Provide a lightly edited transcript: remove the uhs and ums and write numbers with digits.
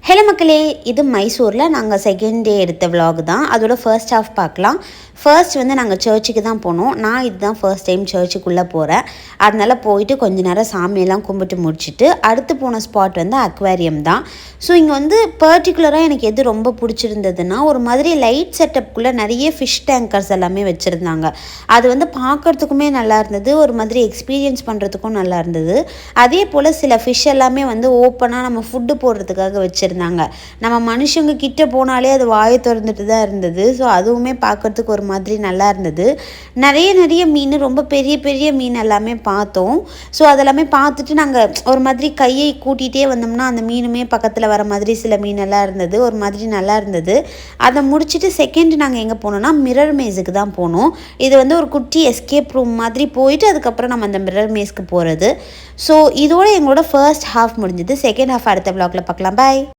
Hello மக்களே, இது மைசூரில் நாங்கள் செகண்ட் டே எடுத்த விலாக் தான். அதோட ஃபர்ஸ்ட் ஹாஃப் பார்க்கலாம். ஃபர்ஸ்ட் வந்து நாங்கள் சர்ச்சுக்கு தான் போனோம். நான் இதுதான் ஃபர்ஸ்ட் டைம் சர்ச்சுக்குள்ளே போகிறேன். அதனால் போயிட்டு கொஞ்ச நேரம் சாமியெல்லாம் கும்பிட்டு முடிச்சுட்டு அடுத்து போன ஸ்பாட் வந்து அக்வேரியம் தான். ஸோ இங்கே வந்து பர்டிகுலராக எனக்கு எது ரொம்ப பிடிச்சிருந்ததுன்னா, ஒரு மாதிரி லைட் செட்டப்புக்குள்ளே நிறைய ஃபிஷ் டேங்கர்ஸ் எல்லாமே வச்சுருந்தாங்க. அது வந்து பார்க்குறதுக்குமே நல்லா இருந்தது, ஒரு மாதிரி எக்ஸ்பீரியன்ஸ் பண்ணுறதுக்கும் நல்லா இருந்தது. அதே போல் சில ஃபிஷ் எல்லாமே வந்து ஓப்பனாக நம்ம ஃபுட்டு போடுறதுக்காக வச்சுருந்தாங்க. நம்ம மனுஷங்க கிட்ட போனாலே அது வாயை திறந்துட்டு தான் இருந்தது. ஸோ அதுவுமே பார்க்கறதுக்கு ஒரு மாதிரி நல்லா இருந்தது. நிறைய மீன், ரொம்ப பெரிய பெரிய மீன் எல்லாமே பார்த்தோம். ஸோ அதெல்லாமே பார்த்துட்டு நாங்கள் ஒரு மாதிரி கையை கூட்டிகிட்டே வந்தோம்னா அந்த மீனுமே பக்கத்தில் வர மாதிரி சில மீனெல்லாம் இருந்தது. ஒரு மாதிரி நல்லா இருந்தது. அதை முடிச்சுட்டு செகண்ட் நாங்கள் எங்கே போனோம்னா மிரர் மேஸுக்கு தான் போனோம். இது வந்து ஒரு குட்டி எஸ்கேப் ரூம் மாதிரி போயிட்டு அதுக்கப்புறம் நம்ம அந்த மிரர் மேஸ்க்கு போகிறது. ஸோ இதோட எங்களோட ஃபர்ஸ்ட் ஹாஃப் முடிஞ்சது. செகண்ட் ஹாஃப் அடுத்த விலாகில் பார்க்கலாம். பாய்.